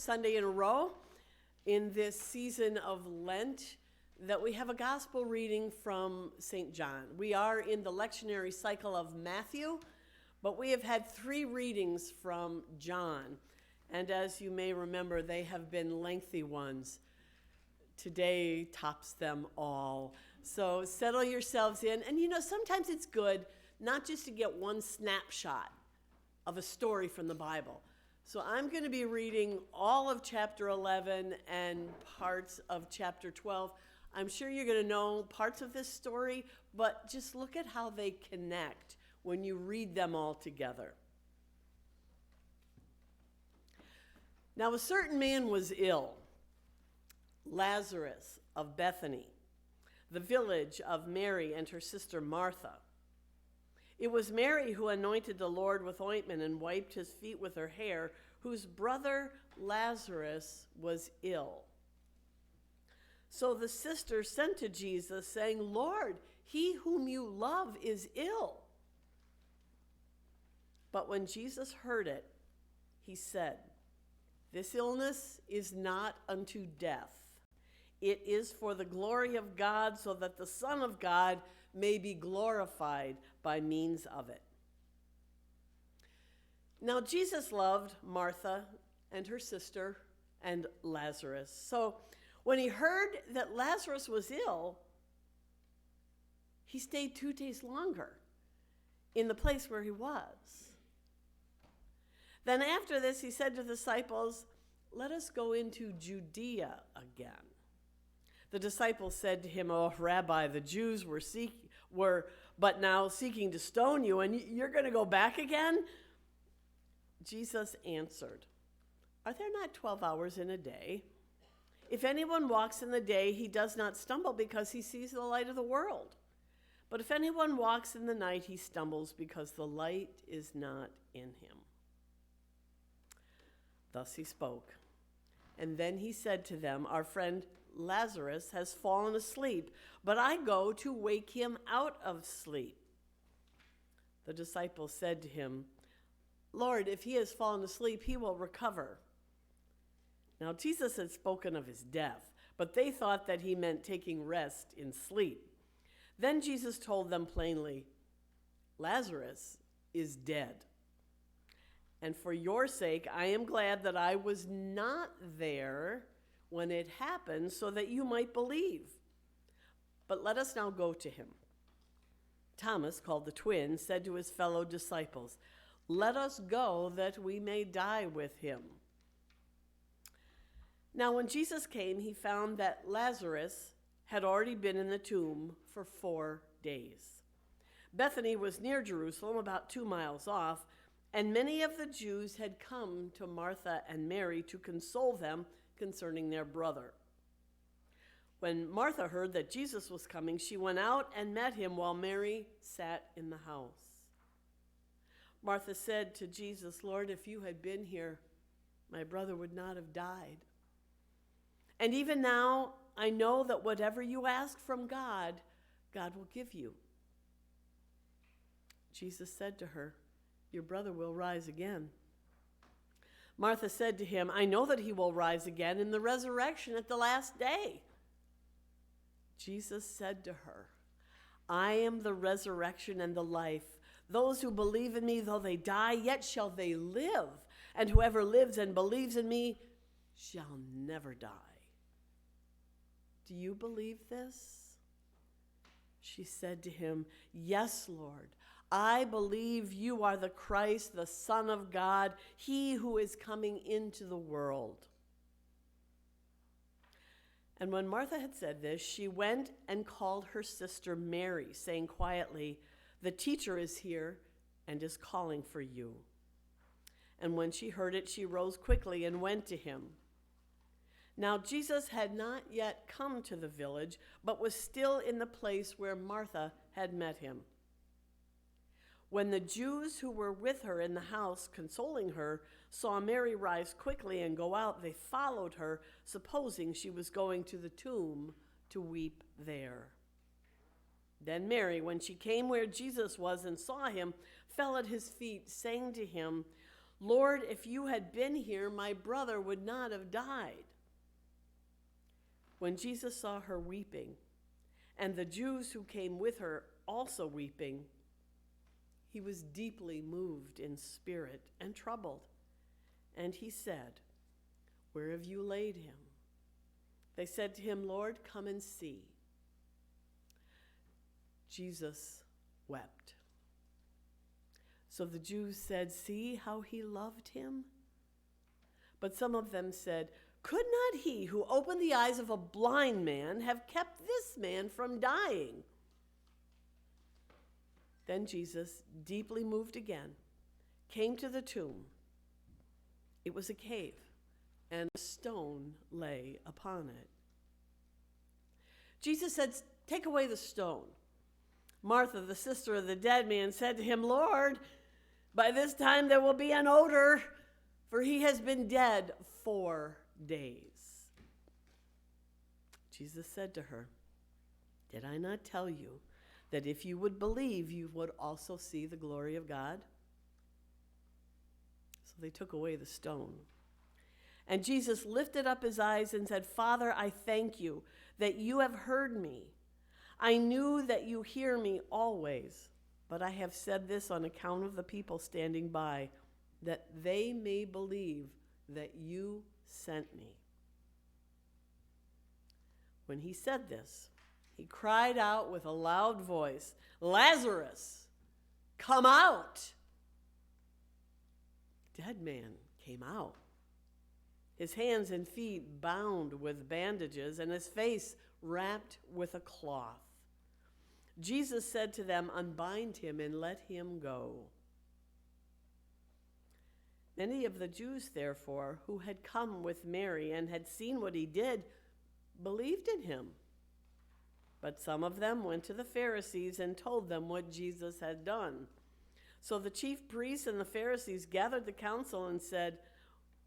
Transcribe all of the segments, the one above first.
Sunday in a row in this season of Lent that we have a gospel reading from St. John. We are in the lectionary cycle of Matthew, but we have had 3 readings from John. And as you may remember, they have been lengthy ones. Today tops them all. So settle yourselves in. And sometimes it's good not just to get one snapshot of a story from the Bible. So I'm going to be reading all of chapter 11 and parts of chapter 12. I'm sure you're going to know parts of this story, but just look at how they connect when you read them all together. Now, a certain man was ill, Lazarus of Bethany, the village of Mary and her sister Martha. It was Mary who anointed the Lord with ointment and wiped his feet with her hair, whose brother Lazarus was ill. So the sister sent to Jesus, saying, "Lord, he whom you love is ill." But when Jesus heard it, he said, "This illness is not unto death. It is for the glory of God, so that the Son of God may be glorified by means of it." Now, Jesus loved Martha and her sister and Lazarus. So when he heard that Lazarus was ill, he stayed 2 days longer in the place where he was. Then after this, he said to the disciples, "Let us go into Judea again." The disciples said to him, "Oh, Rabbi, the Jews were but now seeking to stone you, and you're going to go back again?" Jesus answered, "Are there not 12 hours in a day? If anyone walks in the day, he does not stumble because he sees the light of the world. But if anyone walks in the night, he stumbles because the light is not in him." Thus he spoke. And then he said to them, "Our friend Lazarus has fallen asleep, but I go to wake him out of sleep." The disciples said to him, "Lord, if he has fallen asleep, he will recover." Now Jesus had spoken of his death, but they thought that he meant taking rest in sleep. Then Jesus told them plainly, "Lazarus is dead. And for your sake, I am glad that I was not there when it happened, so that you might believe. But let us now go to him." Thomas, called the twin, said to his fellow disciples, "Let us go that we may die with him." Now when Jesus came, he found that Lazarus had already been in the tomb for 4 days. Bethany was near Jerusalem, about 2 miles off, and many of the Jews had come to Martha and Mary to console them concerning their brother. When Martha heard that Jesus was coming, she went out and met him while Mary sat in the house. Martha said to Jesus, "Lord, if you had been here, my brother would not have died. And even now, I know that whatever you ask from God, God will give you." Jesus said to her, "Your brother will rise again." Martha said to him, "I know that he will rise again in the resurrection at the last day." Jesus said to her, "I am the resurrection and the life. Those who believe in me, though they die, yet shall they live. And whoever lives and believes in me shall never die." Do you believe this? She said to him, "Yes, Lord. I believe you are the Christ, the Son of God, he who is coming into the world." And when Martha had said this, she went and called her sister Mary, saying quietly, "The teacher is here and is calling for you." And when she heard it, she rose quickly and went to him. Now Jesus had not yet come to the village, but was still in the place where Martha had met him. When the Jews who were with her in the house, consoling her, saw Mary rise quickly and go out, they followed her, supposing she was going to the tomb to weep there. Then Mary, when she came where Jesus was and saw him, fell at his feet, saying to him, "Lord, if you had been here, my brother would not have died." When Jesus saw her weeping, and the Jews who came with her also weeping, he was deeply moved in spirit and troubled. And he said, "Where have you laid him?" They said to him, "Lord, come and see." Jesus wept. So the Jews said, "See how he loved him?" But some of them said, "Could not he who opened the eyes of a blind man have kept this man from dying?" Then Jesus, deeply moved again, came to the tomb. It was a cave, and a stone lay upon it. Jesus said, "Take away the stone." Martha, the sister of the dead man, said to him, "Lord, by this time there will be an odor, for he has been dead 4 days." Jesus said to her, "Did I not tell you that if you would believe, you would also see the glory of God?" So they took away the stone. And Jesus lifted up his eyes and said, "Father, I thank you that you have heard me. I knew that you hear me always, but I have said this on account of the people standing by, that they may believe that you sent me." When he said this, he cried out with a loud voice, "Lazarus, come out!" The dead man came out, his hands and feet bound with bandages, and his face wrapped with a cloth. Jesus said to them, "Unbind him and let him go." Many of the Jews, therefore, who had come with Mary and had seen what he did, believed in him. But some of them went to the Pharisees and told them what Jesus had done. So the chief priests and the Pharisees gathered the council and said,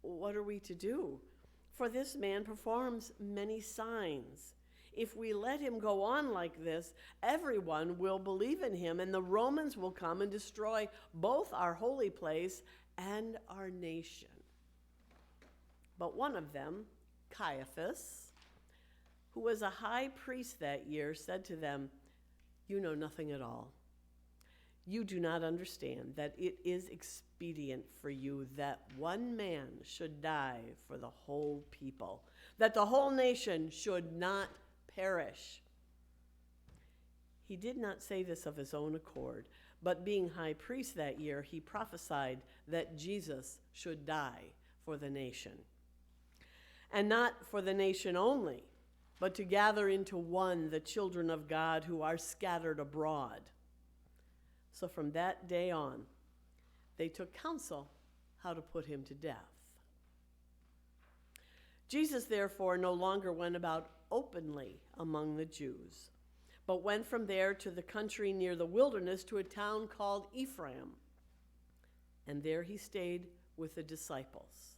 "What are we to do? For this man performs many signs. If we let him go on like this, everyone will believe in him, and the Romans will come and destroy both our holy place and our nation." But one of them, Caiaphas, who was a high priest that year, said to them, "You know nothing at all. You do not understand that it is expedient for you that one man should die for the whole people, that the whole nation should not perish." He did not say this of his own accord, but being high priest that year, he prophesied that Jesus should die for the nation. And not for the nation only, but to gather into one the children of God who are scattered abroad. So from that day on, they took counsel how to put him to death. Jesus, therefore, no longer went about openly among the Jews, but went from there to the country near the wilderness to a town called Ephraim. And there he stayed with the disciples.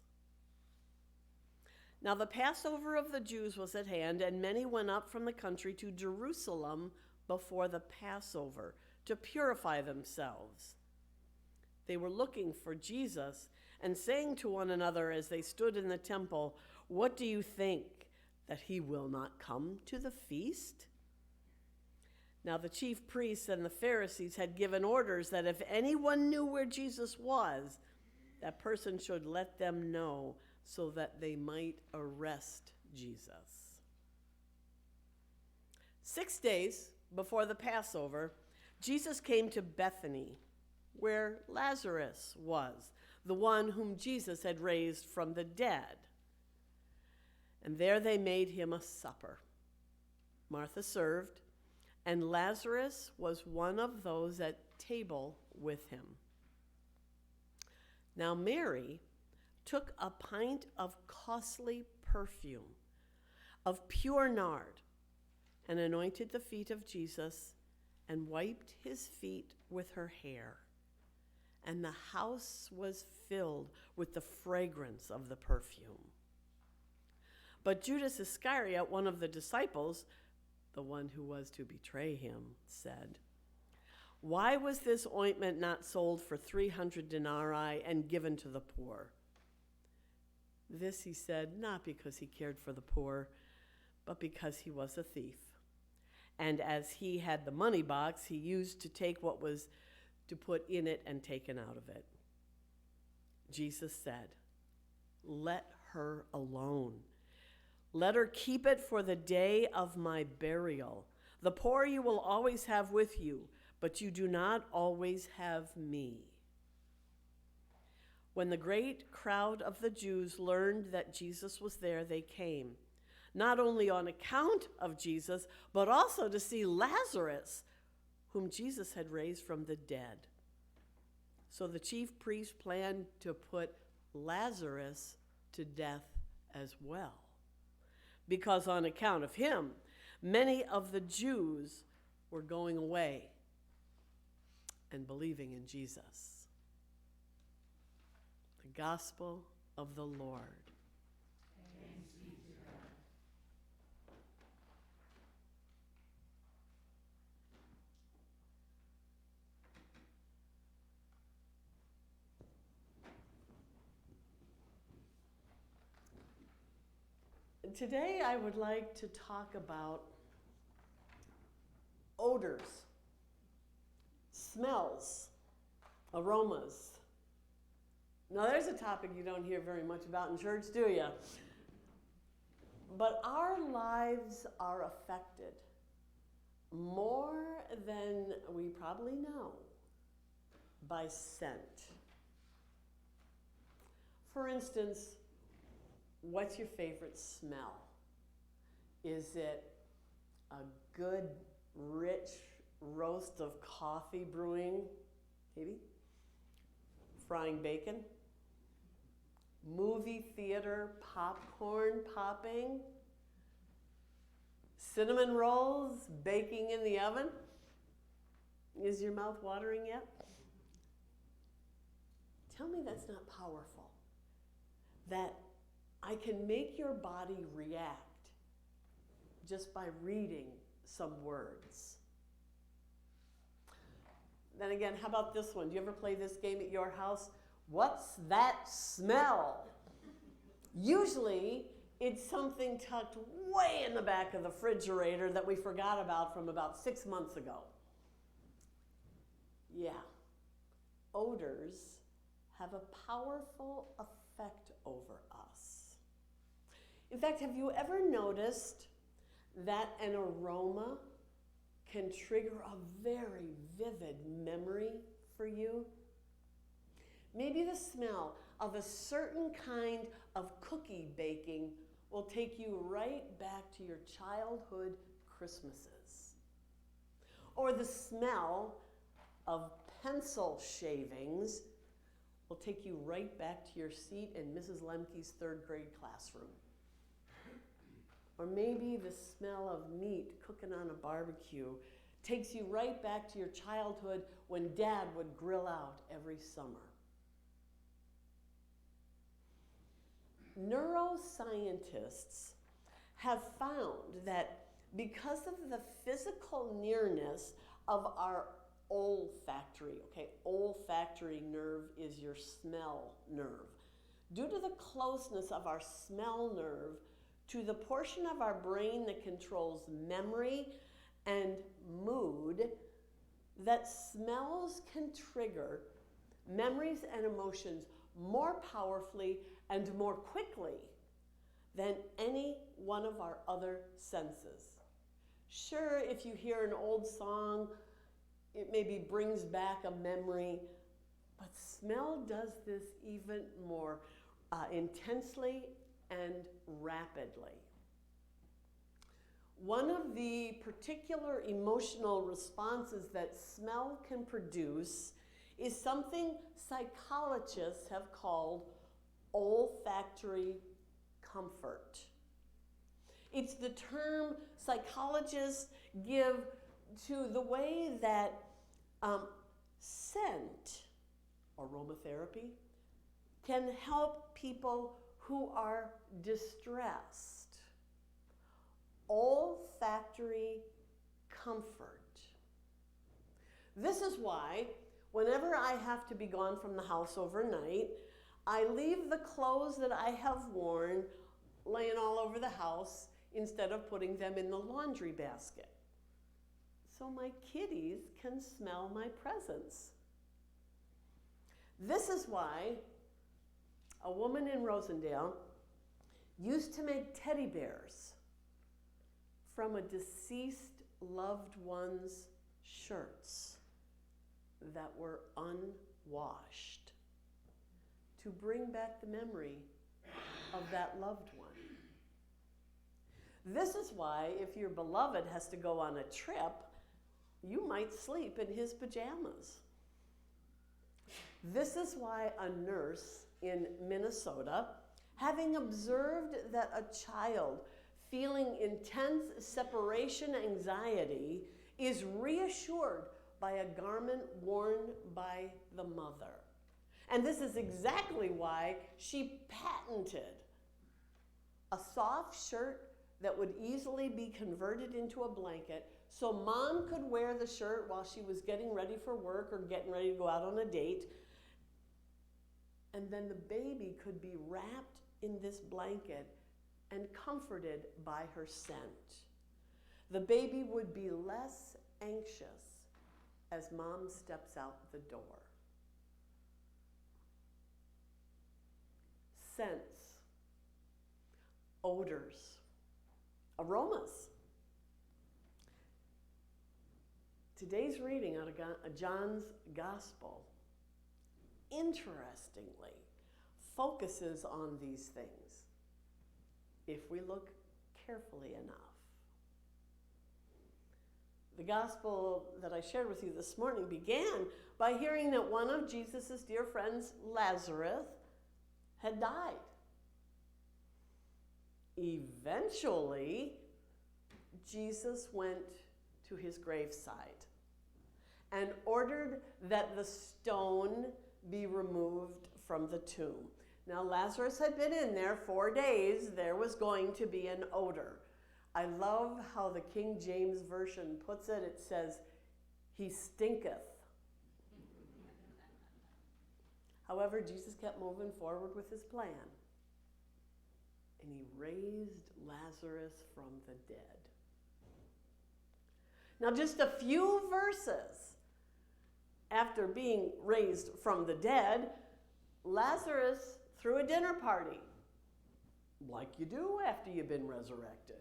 Now the Passover of the Jews was at hand, and many went up from the country to Jerusalem before the Passover to purify themselves. They were looking for Jesus and saying to one another as they stood in the temple, "What do you think, that he will not come to the feast?" Now the chief priests and the Pharisees had given orders that if anyone knew where Jesus was, that person should let them know so that they might arrest Jesus. 6 days before the Passover, Jesus came to Bethany, where Lazarus was, the one whom Jesus had raised from the dead. And there they made him a supper. Martha served, and Lazarus was one of those at table with him. Now Mary took a pint of costly perfume, of pure nard, and anointed the feet of Jesus and wiped his feet with her hair. And the house was filled with the fragrance of the perfume. But Judas Iscariot, one of the disciples, the one who was to betray him, said, Why was this ointment not sold for 300 denarii and given to the poor? This he said, not because he cared for the poor, but because he was a thief. And as he had the money box, he used to take what was to put in it and taken out of it. Jesus said, let her alone. Let her keep it for the day of my burial. The poor you will always have with you, but you do not always have me. When the great crowd of the Jews learned that Jesus was there, they came, not only on account of Jesus, but also to see Lazarus, whom Jesus had raised from the dead. So the chief priest planned to put Lazarus to death as well, because on account of him, many of the Jews were going away and believing in Jesus. The Gospel of the Lord. Thanks be to God. Today I would like to talk about odors, smells, aromas. Now there's a topic you don't hear very much about in church, do you? But our lives are affected more than we probably know by scent. For instance, what's your favorite smell? Is it a good, rich roast of coffee brewing, maybe? Frying bacon? Movie theater popcorn popping? Cinnamon rolls baking in the oven? Is your mouth watering yet? Tell me that's not powerful. That I can make your body react just by reading some words. Then again, how about this one? Do you ever play this game at your house? What's that smell? Usually, it's something tucked way in the back of the refrigerator that we forgot about from about 6 months ago. Yeah, odors have a powerful effect over us. In fact, have you ever noticed that an aroma can trigger a very vivid memory for you? Maybe the smell of a certain kind of cookie baking will take you right back to your childhood Christmases. Or the smell of pencil shavings will take you right back to your seat in Mrs. Lemke's third grade classroom. Or maybe the smell of meat cooking on a barbecue takes you right back to your childhood when Dad would grill out every summer. Neuroscientists have found that because of the physical nearness of our olfactory, olfactory nerve is your smell nerve. Due to the closeness of our smell nerve to the portion of our brain that controls memory and mood, that smells can trigger memories and emotions more powerfully and more quickly than any one of our other senses. Sure, if you hear an old song, it maybe brings back a memory, but smell does this even more intensely and rapidly. One of the particular emotional responses that smell can produce is something psychologists have called olfactory comfort. It's the term psychologists give to the way that scent, aromatherapy, can help people who are distressed. Olfactory comfort. This is why, whenever I have to be gone from the house overnight, I leave the clothes that I have worn laying all over the house instead of putting them in the laundry basket, so my kitties can smell my presence. This is why a woman in Rosendale used to make teddy bears from a deceased loved one's shirts that were unwashed to bring back the memory of that loved one. This is why, if your beloved has to go on a trip, you might sleep in his pajamas. This is why a nurse in Minnesota, having observed that a child feeling intense separation anxiety is reassured by a garment worn by the mother. And this is exactly why she patented a soft shirt that would easily be converted into a blanket so mom could wear the shirt while she was getting ready for work or getting ready to go out on a date. And then the baby could be wrapped in this blanket and comforted by her scent. The baby would be less anxious as mom steps out the door. Scents, odors, aromas. Today's reading out of John's Gospel, interestingly, focuses on these things if we look carefully enough. The gospel that I shared with you this morning began by hearing that one of Jesus' dear friends, Lazarus, had died. Eventually, Jesus went to his graveside and ordered that the stone be removed from the tomb. Now, Lazarus had been in there 4 days. There was going to be an odor. I love how the King James Version puts it. It says, he stinketh. However, Jesus kept moving forward with his plan. And he raised Lazarus from the dead. Now, just a few verses after being raised from the dead, Lazarus threw a dinner party, like you do after you've been resurrected.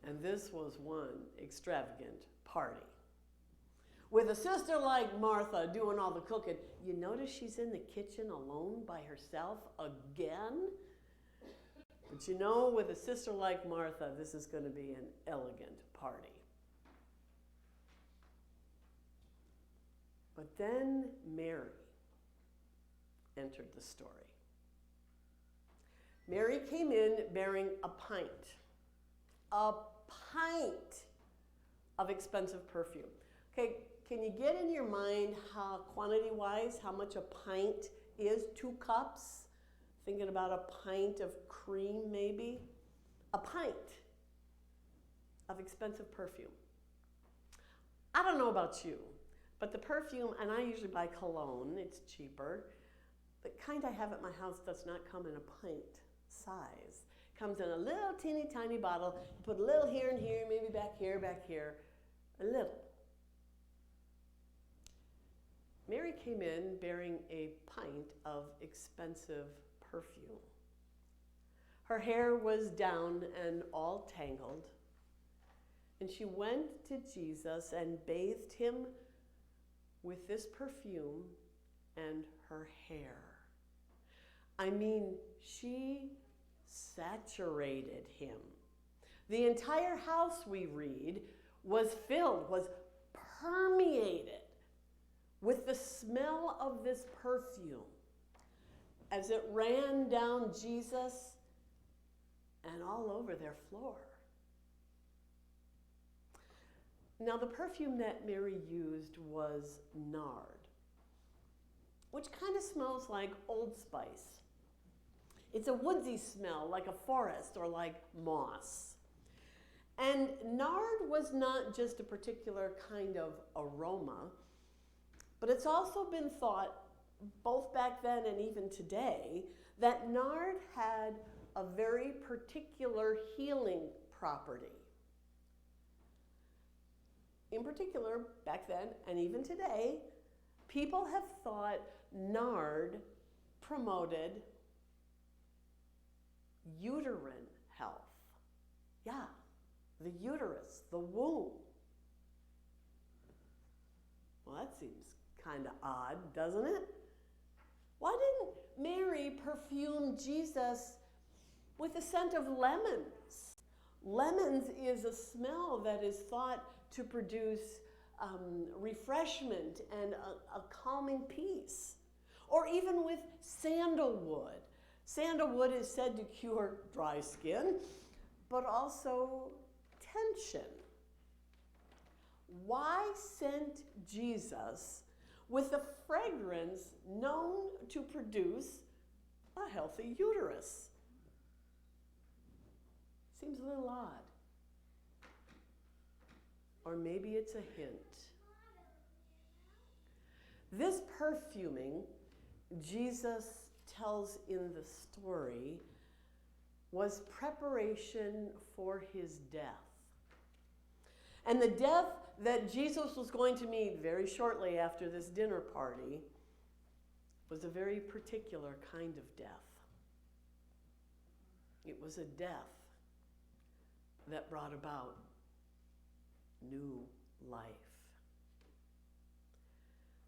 And this was one extravagant party. With a sister like Martha doing all the cooking, you notice she's in the kitchen alone by herself again? But you know, with a sister like Martha, this is going to be an elegant party. But then Mary entered the story. Mary came in bearing a pint of expensive perfume. Okay, can you get in your mind how, quantity-wise, how much a pint is? 2 cups? Thinking about a pint of cream, maybe? A pint of expensive perfume. I don't know about you, but the perfume, and I usually buy cologne, it's cheaper. The kind I have at my house does not come in a pint size. It comes in a little teeny tiny bottle. You put a little here and here, maybe back here, a little. Mary came in bearing a pint of expensive perfume. Her hair was down and all tangled. And she went to Jesus and bathed him with this perfume and her hair. I mean, she saturated him. The entire house, we read, was filled, was permeated with the smell of this perfume as it ran down Jesus and all over their floor. Now, the perfume that Mary used was nard, which kind of smells like Old Spice. It's a woodsy smell, like a forest or like moss. And nard was not just a particular kind of aroma, but it's also been thought, both back then and even today, that nard had a very particular healing property. In particular, back then and even today, people have thought nard promoted uterine health. Yeah, the uterus, the womb. Well, that seems kind of odd, doesn't it? Why didn't Mary perfume Jesus with the scent of lemons? Lemons is a smell that is thought to produce refreshment and a calming peace. Or even with sandalwood. Sandalwood is said to cure dry skin, but also tension. Why scent Jesus with a fragrance known to produce a healthy uterus? Seems a little odd. Or maybe it's a hint. This perfuming, Jesus tells in the story, was preparation for his death. And the death that Jesus was going to meet very shortly after this dinner party was a very particular kind of death. It was a death that brought about new life.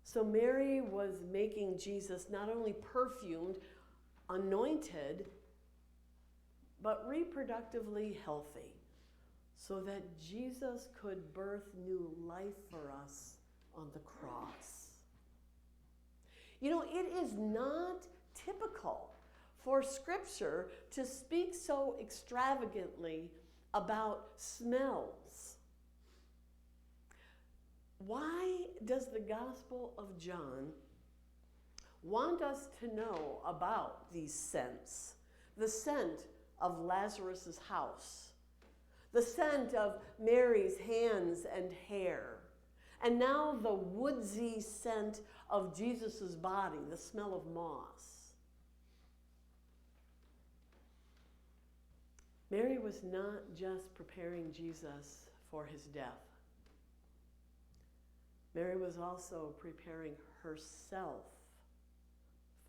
So Mary was making Jesus not only perfumed, anointed, but reproductively healthy, so that Jesus could birth new life for us on the cross. You know, it is not typical for Scripture to speak so extravagantly about smells. Why does the Gospel of John want us to know about these scents? The scent of Lazarus' house, the scent of Mary's hands and hair, and now the woodsy scent of Jesus' body, the smell of moss. Mary was not just preparing Jesus for his death. Mary was also preparing herself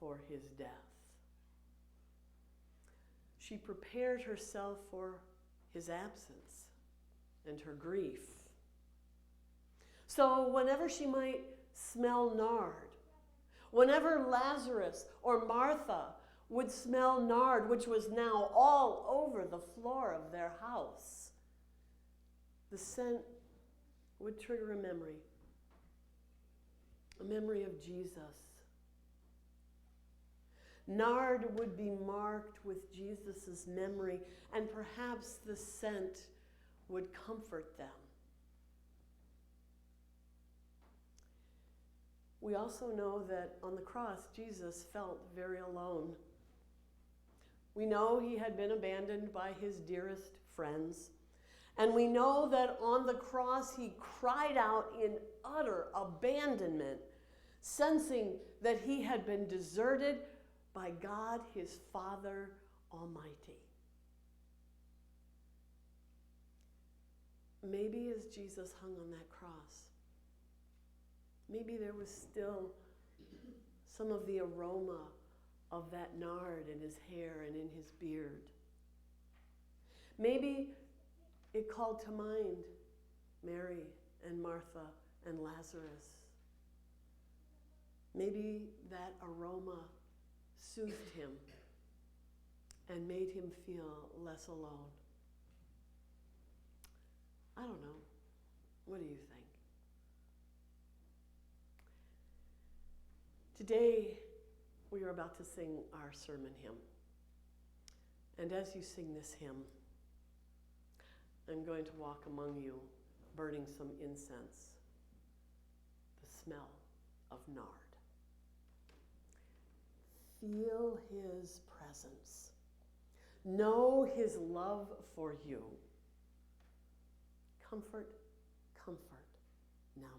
for his death. She prepared herself for his absence and her grief. So whenever she might smell nard, whenever Lazarus or Martha would smell nard, which was now all over the floor of their house, the scent would trigger a memory of Jesus. Nard would be marked with Jesus' memory, and perhaps the scent would comfort them. We also know that on the cross, Jesus felt very alone. We know he had been abandoned by his dearest friends. And we know that on the cross, he cried out in utter abandonment, sensing that he had been deserted by God, his Father Almighty. Maybe as Jesus hung on that cross, maybe there was still some of the aroma of that nard in his hair and in his beard. Maybe it called to mind Mary and Martha and Lazarus. Maybe that aroma soothed him and made him feel less alone. I don't know. What do you think? Today, we are about to sing our sermon hymn. And as you sing this hymn, I'm going to walk among you, burning some incense, the smell of nard. Feel his presence. Know his love for you. Comfort, comfort now